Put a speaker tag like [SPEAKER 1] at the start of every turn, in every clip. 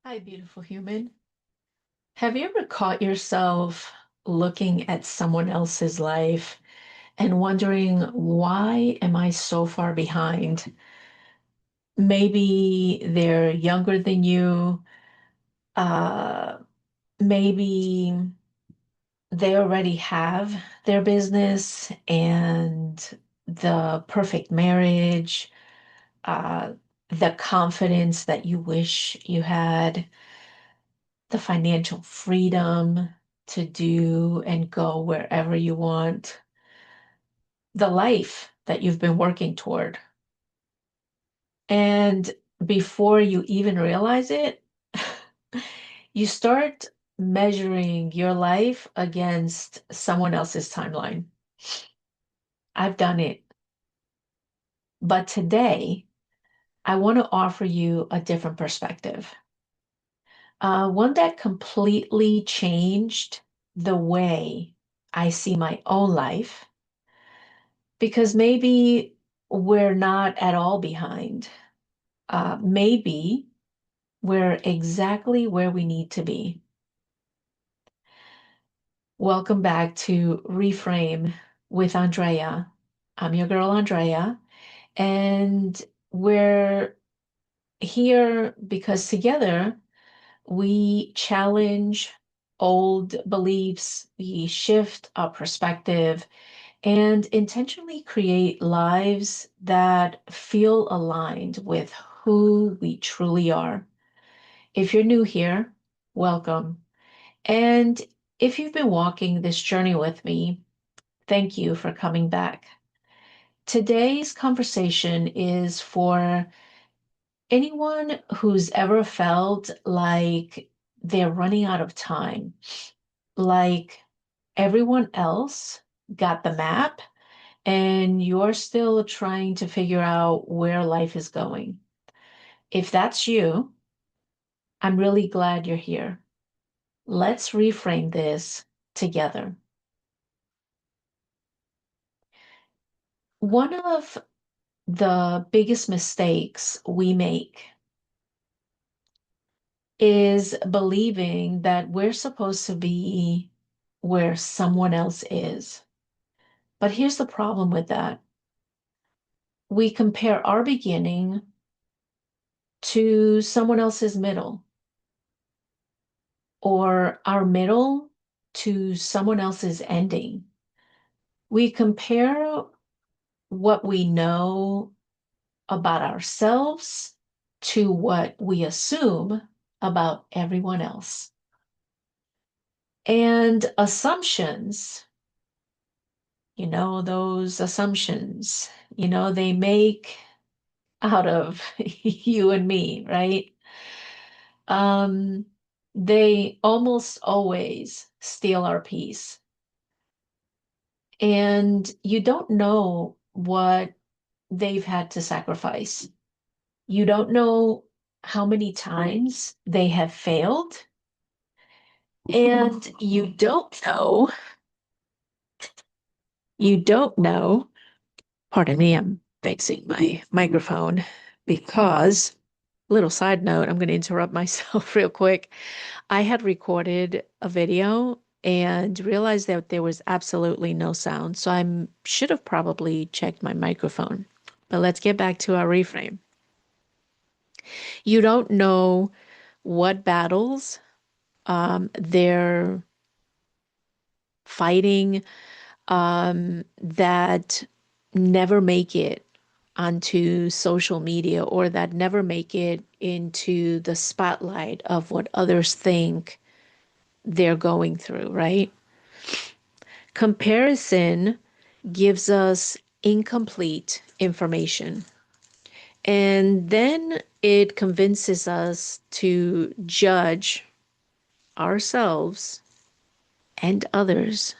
[SPEAKER 1] Hi, beautiful human. Have you ever caught yourself looking at someone else's life and wondering, why am I so far behind? Maybe they're younger than you. Uh, Maybe they already have their business and the perfect marriage, uh, the confidence that you wish you had, the financial freedom to do and go wherever you want, the life that you've been working toward. And before you even realize it, you start measuring your life against someone else's timeline. I've done it. But today, I want to offer you a different perspective, one that completely changed the way I see my own life because maybe we're not at all behind. Maybe we're exactly where we need to be. Welcome back to Reframe with Andrea. I'm your girl, Andrea, and we're here because together we challenge old beliefs, we shift our perspective, and intentionally create lives that feel aligned with who we truly are. If you're new here, welcome. And if you've been walking this journey with me, thank you for coming back. Today's conversation is for anyone who's ever felt like they're running out of time, like everyone else got the map and you're still trying to figure out where life is going. If that's you, I'm really glad you're here. Let's reframe this together. One of the biggest mistakes we make is believing that we're supposed to be where someone else is. But here's the problem with that. We compare our beginning to someone else's middle, or our middle to someone else's ending. We compare what we know about ourselves to what we assume about everyone else. And assumptions, those assumptions, they make out of you and me, right? Um, they almost always steal our peace. And you don't know what they've had to sacrifice. You don't know how many times they have failed. And you don't know, pardon me, I'm fixing my microphone because, little side note, I'm going to interrupt myself real quick. I had recorded a video and realized that there was absolutely no sound. So I should have probably checked my microphone. But let's get back to our reframe. You don't know what battles they're fighting that never make it onto social media or that never make it into the spotlight of what others think they're going through, right? Comparison gives us incomplete information. And then it convinces us to judge ourselves and others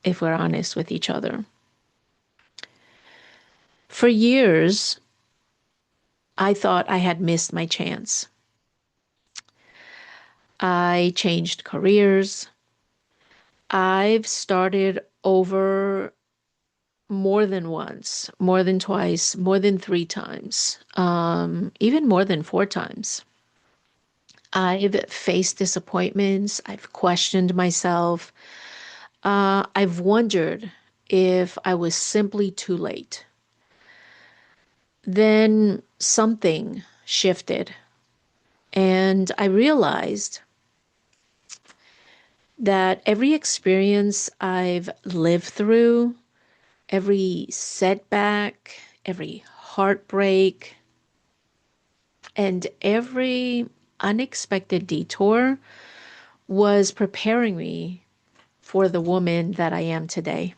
[SPEAKER 1] if we're honest with each other. For years, I thought I had missed my chance. I changed careers. I've started over more than once, more than twice, more than three times, even more than four times. I've faced disappointments. I've questioned myself. I've wondered if I was simply too late. Then something shifted, and I realized that every experience I've lived through, every setback, every heartbreak, and every unexpected detour was preparing me for the woman that I am today.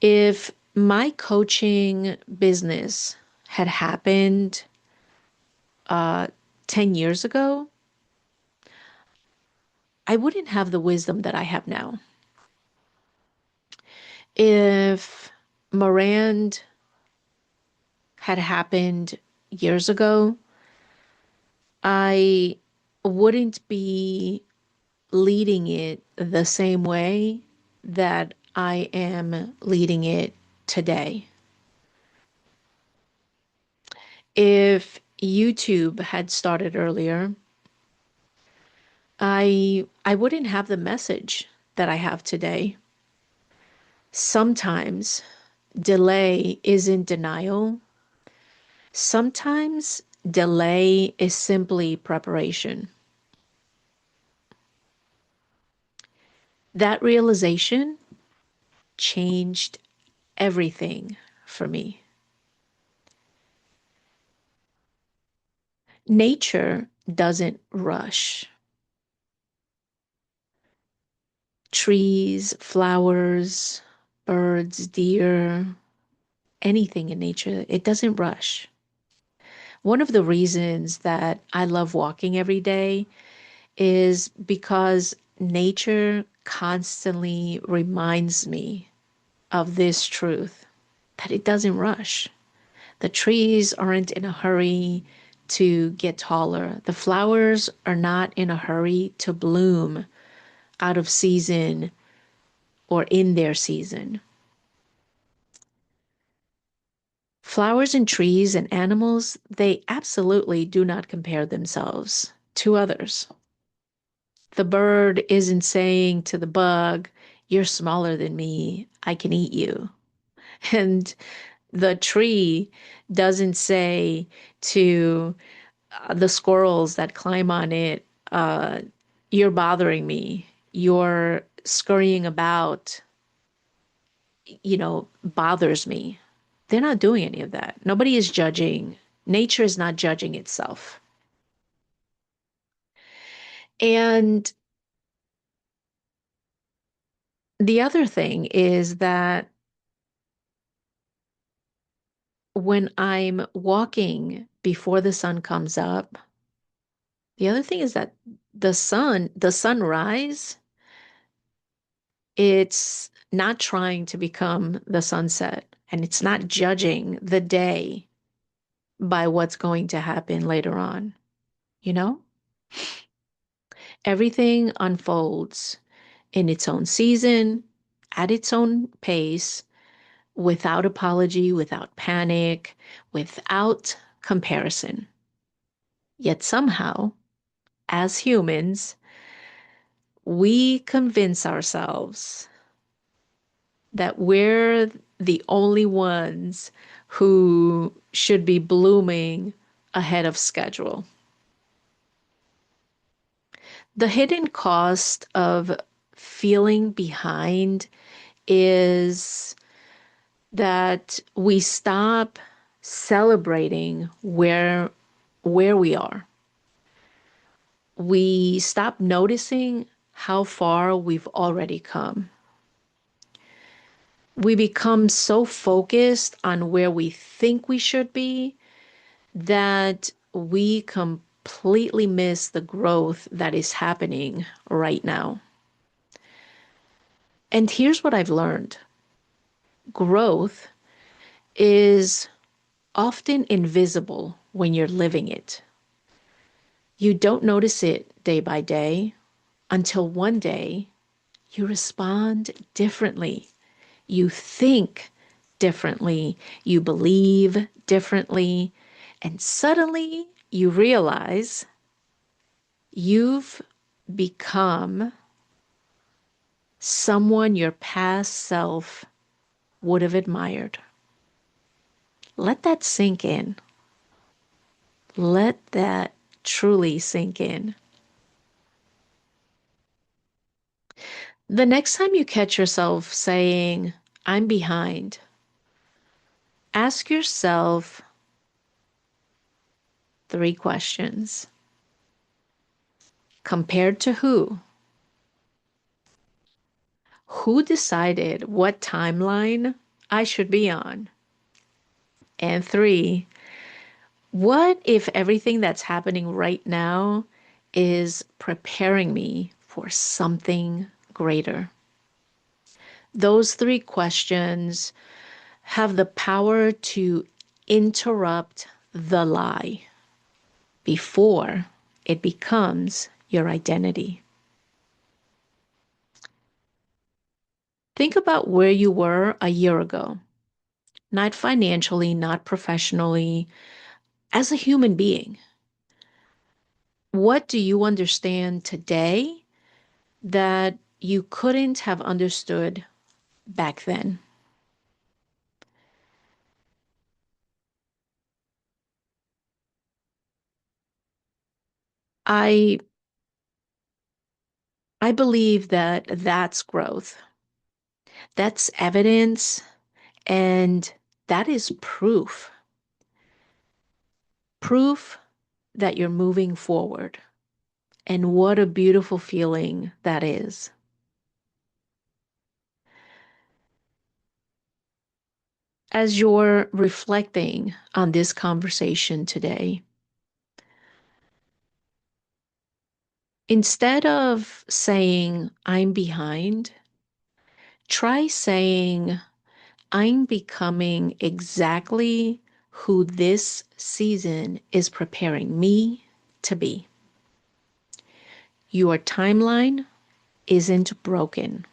[SPEAKER 1] If my coaching business had happened uh, 10 years ago, I wouldn't have the wisdom that I have now. If Morand had happened years ago, I wouldn't be leading it the same way that I am leading it today. If YouTube had started earlier, I wouldn't have the message that I have today. Sometimes delay isn't denial. Sometimes delay is simply preparation. That realization changed everything for me. Nature doesn't rush. Trees, flowers, birds, deer, anything in nature, it doesn't rush. One of the reasons that I love walking every day is because nature constantly reminds me of this truth that it doesn't rush. The trees aren't in a hurry to get taller. The flowers are not in a hurry to bloom out of season or in their season. Flowers and trees and animals, they absolutely do not compare themselves to others. The bird isn't saying to the bug, "You're smaller than me, I can eat you." And the tree doesn't say to the squirrels that climb on it, uh, "You're bothering me, you're scurrying about, bothers me." They're not doing any of that. Nobody is judging. Nature is not judging itself. And the other thing is that when I'm walking before the sun comes up, the other thing is that the sunrise, it's not trying to become the sunset and it's not judging the day by what's going to happen later on. You know, everything unfolds in its own season, at its own pace, without apology, without panic, without comparison. Yet somehow, as humans, we convince ourselves that we're the only ones who should be blooming ahead of schedule. The hidden cost of feeling behind is that we stop celebrating where we are. We stop noticing how far we've already come. We become so focused on where we think we should be that we completely miss the growth that is happening right now. And here's what I've learned: growth is often invisible when you're living it. You don't notice it day by day until one day you respond differently. You think differently. You believe differently. And suddenly you realize You've become someone your past self would have admired. Let that sink in. Let that truly sink in. The next time you catch yourself saying, I'm behind, ask yourself three questions. Compared to who? Who decided what timeline I should be on? And three, what if everything that's happening right now is preparing me for something greater? Those three questions have the power to interrupt the lie before it becomes your identity. Think about where you were a year ago, not financially, not professionally, as a human being. What do you understand today that you couldn't have understood back then? I I believe that that's growth. That's evidence and that is proof. Proof that you're moving forward. And what a beautiful feeling that is. As you're reflecting on this conversation today, instead of saying, I'm behind, try saying, I'm becoming exactly who this season is preparing me to be. Your timeline isn't broken,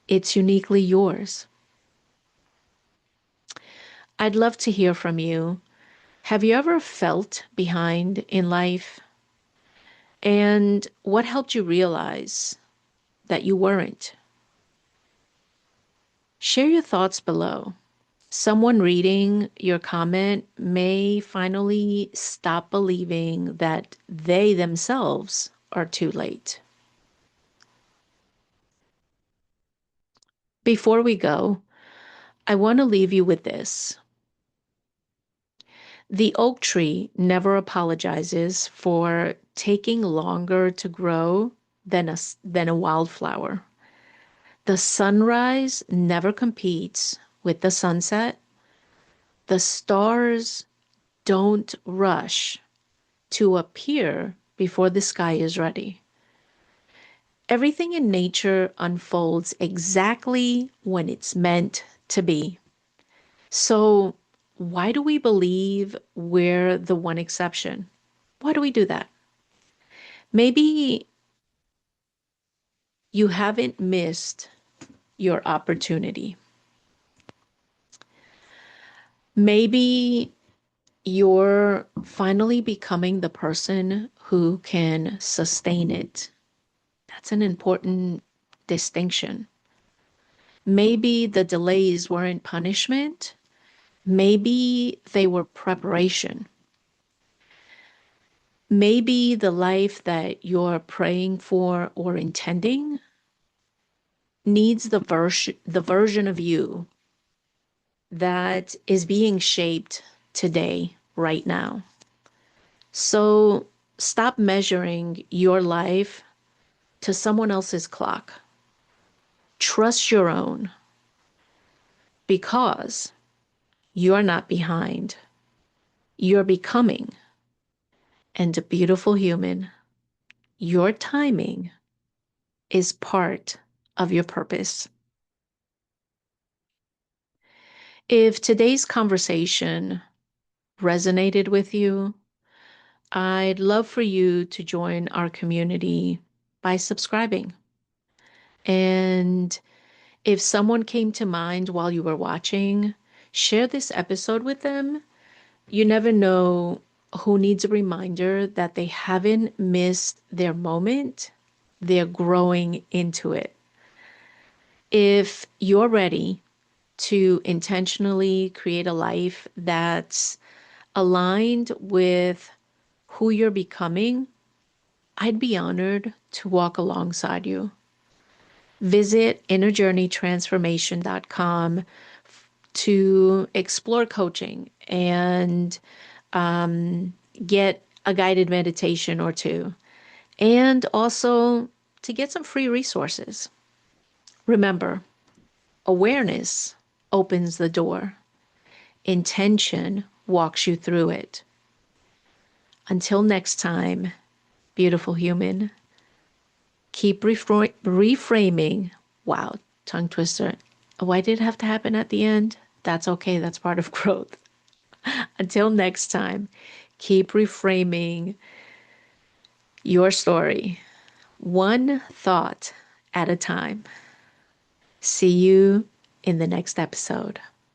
[SPEAKER 1] it's uniquely yours. I'd love to hear from you. Have you ever felt behind in life? And what helped you realize that you weren't? Share your thoughts below. Someone reading your comment may finally stop believing that they themselves are too late. Before we go, I want to leave you with this. The oak tree never apologizes for taking longer to grow than a wildflower. The sunrise never competes with the sunset. The stars don't rush to appear before the sky is ready. Everything in nature unfolds exactly when it's meant to be. So, why do we believe we're the one exception? Why do we do that? Maybe you haven't missed your opportunity. Maybe you're finally becoming the person who can sustain it. That's an important distinction. Maybe the delays weren't punishment. Maybe they were preparation. Maybe the life that you're praying for or intending needs the version of you that is being shaped today, right now. So stop measuring your life to someone else's clock. Trust your own because you're not behind. You're becoming. And a beautiful human, your timing is part of your purpose. If today's conversation resonated with you, I'd love for you to join our community by subscribing. And if someone came to mind while you were watching, share this episode with them. You never know who needs a reminder that they haven't missed their moment, they're growing into it. If you're ready to intentionally create a life that's aligned with who you're becoming, I'd be honored to walk alongside you. Visit innerjourneytransformation.com to explore coaching and get a guided meditation or two, and also to get some free resources. Remember, awareness opens the door, intention walks you through it. Until next time, beautiful human, keep reframing. Wow, tongue twister. Why did it have to happen at the end? That's okay, that's part of growth. Until next time, keep reframing your story, one thought at a time. See you in the next episode.